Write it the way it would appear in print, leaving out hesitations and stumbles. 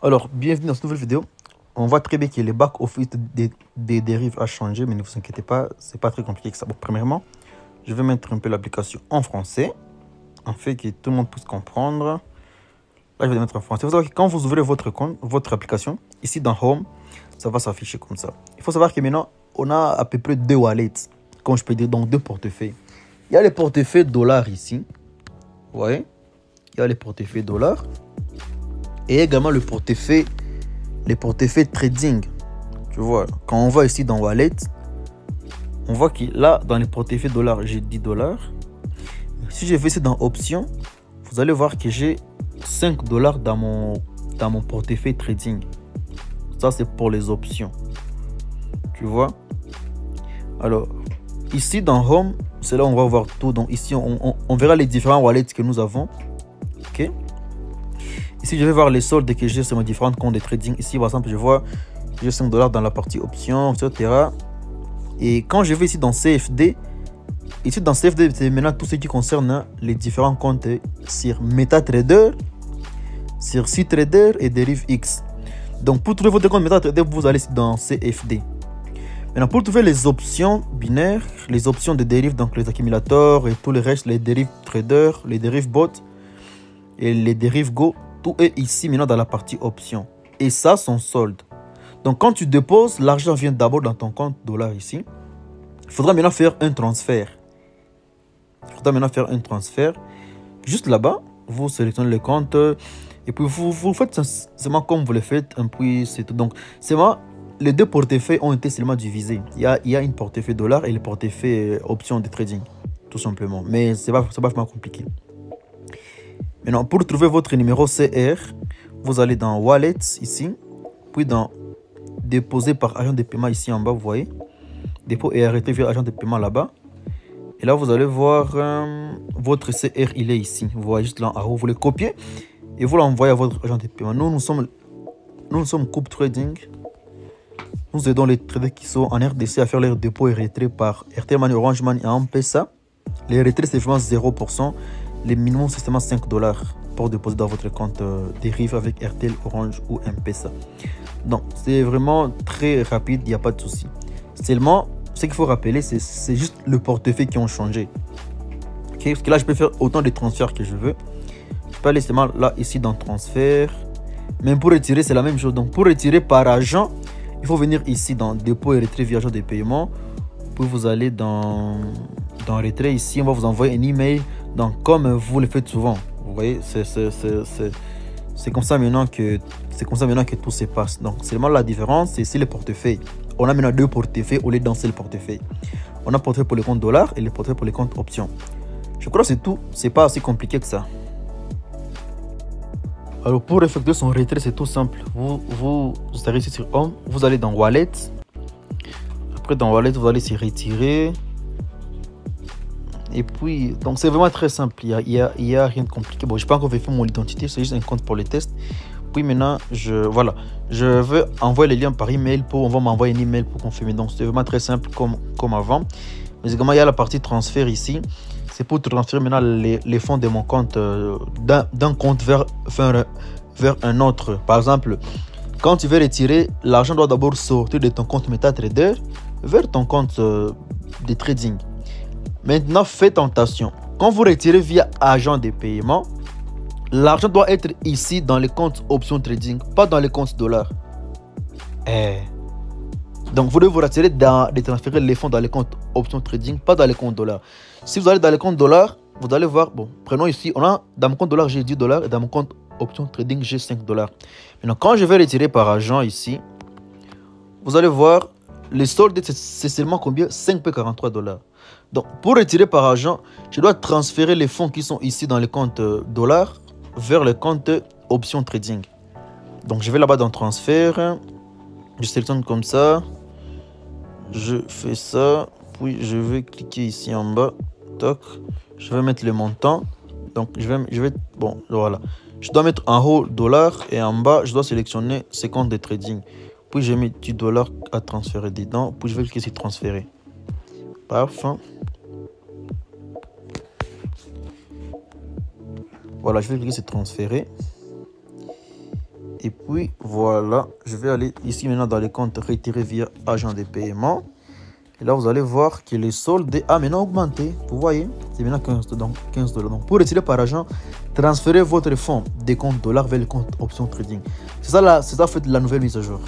Alors, bienvenue dans cette nouvelle vidéo. On voit très bien que le back-office des dérives a changé, mais ne vous inquiétez pas, c'est pas très compliqué que ça. Bon, premièrement, je vais mettre un peu l'application en français, afin que tout le monde puisse comprendre. Là, je vais le mettre en français. Vous savez que quand vous ouvrez votre compte, votre application, ici dans Home, ça va s'afficher comme ça. Il faut savoir que maintenant, on a à peu près deux wallets, comme je peux dire, donc deux portefeuilles. Il y a les portefeuilles dollars ici. Vous voyez? Il y a les portefeuilles dollars. Et également les portefeuilles trading. Tu vois, quand on va ici dans Wallet, on voit que là, dans les portefeuilles dollars, j'ai 10 $. Si je vais ici dans Options, vous allez voir que j'ai 5 $ dans mon portefeuille trading. Ça, c'est pour les options. Tu vois? Alors, ici dans Home, c'est là où on va voir tout. Donc ici, on verra les différents wallets que nous avons. Ok? Ici, je vais voir les soldes que j'ai sur mes différents comptes de trading. Ici, par exemple, je vois j'ai 5 $ dans la partie options, etc. Et quand je vais ici dans CFD, c'est maintenant tout ce qui concerne les différents comptes sur MetaTrader, sur CTrader et Derive X. Donc, pour trouver votre compte MetaTrader, vous allez ici dans CFD. Maintenant, pour trouver les options binaires, les options de dérive, donc les accumulateurs et tout le reste, les dérives trader, les dérives bot et les dérives go, tout est ici maintenant dans la partie options. Et ça, son solde. Donc, quand tu déposes, l'argent vient d'abord dans ton compte dollar ici. Il faudra maintenant faire un transfert. Juste là-bas, vous sélectionnez le compte et puis vous faites seulement comme vous le faites. Et puis c'est tout. Donc, c'est moi. Les deux portefeuilles ont été seulement divisés. Il y a une portefeuille dollar et le portefeuille options de trading, tout simplement. Mais c'est pas vraiment compliqué. Maintenant, pour trouver votre numéro CR, vous allez dans Wallet ici, puis dans Déposer par agent de paiement ici en bas, vous voyez. Dépôt et arrêté via agent de paiement là-bas. Et là, vous allez voir votre CR, il est ici. Vous voyez juste là en haut, vous le copiez et vous l'envoyez à votre agent de paiement. Nous sommes Coupe Trading. Nous aidons les traders qui sont en RDC à faire leurs dépôts et retraits par Airtel Money, Orange Money et M-Pesa. Les retraits, c'est vraiment 0%. Les minimums, c'est seulement 5 $ pour déposer dans votre compte dérive avec Airtel, Orange ou M-Pesa. Donc, c'est vraiment très rapide, il n'y a pas de souci. Seulement, ce qu'il faut rappeler, c'est juste le portefeuille qui ont changé. Okay? Parce que là, je peux faire autant de transferts que je veux. Je peux aller seulement là, ici, dans transfert. Même pour retirer, c'est la même chose. Donc, pour retirer par agent, il faut venir ici dans dépôt et retrait via agent de paiement. Puis vous allez dans retrait ici, on va vous envoyer un email. Donc comme vous le faites souvent, vous voyez, c'est comme ça maintenant que tout se passe. Donc seulement la différence, c'est ici les portefeuilles. On a maintenant deux portefeuilles au lieu d'un seul portefeuille. On a portefeuille pour les comptes dollars et le portefeuille pour les comptes options. Je crois que c'est tout. C'est pas assez compliqué que ça. Alors pour effectuer son retrait, c'est tout simple. Vous arrivez ici sur Home, vous allez dans Wallet. Après dans Wallet, vous allez s'y retirer. Et puis, donc c'est vraiment très simple. Il y a rien de compliqué. Bon, je n'ai pas encore vérifié mon identité, c'est juste un compte pour les tests. Puis maintenant, je veux envoyer les liens par email on va m'envoyer un email pour confirmer. Donc c'est vraiment très simple comme avant. Mais également, il y a la partie transfert ici. C'est pour transférer maintenant les fonds de mon compte d'un compte vers un autre. Par exemple, quand tu veux retirer, l'argent doit d'abord sortir de ton compte MetaTrader vers ton compte de trading. Maintenant, faites attention. Quand vous retirez via agent de paiement, l'argent doit être ici dans les comptes options trading, pas dans les comptes dollars. Donc, vous devez vous retirer de transférer les fonds dans les comptes options trading, pas dans les comptes dollars. Si vous allez dans les comptes dollars, vous allez voir, bon, prenons ici, dans mon compte dollar, j'ai 10 $ et dans mon compte options trading, j'ai 5 $. Maintenant, quand je vais retirer par agent ici, vous allez voir, les soldes, c'est seulement combien? 5,43 $. Donc, pour retirer par agent, je dois transférer les fonds qui sont ici dans les comptes dollars vers le compte options trading. Donc, je vais là-bas dans transfert. Je sélectionne comme ça. Je fais ça. Puis, je vais cliquer ici en bas. Toc. Je vais mettre le montant. Donc, bon, voilà. Je dois mettre en haut dollar et en bas, je dois sélectionner ces comptes de trading. Puis, je mets du dollar à transférer dedans. Puis, je vais cliquer sur transférer. Parfait. Voilà, je vais cliquer sur transférer. Et puis voilà, je vais aller ici maintenant dans les comptes retirés via agent de paiement. Et là, vous allez voir que les soldes a maintenant augmenté. Vous voyez, c'est maintenant 15 $. Donc, Donc, pour retirer par agent, transférez votre fonds des comptes dollars vers le compte option trading. C'est ça, en fait, la nouvelle mise à jour.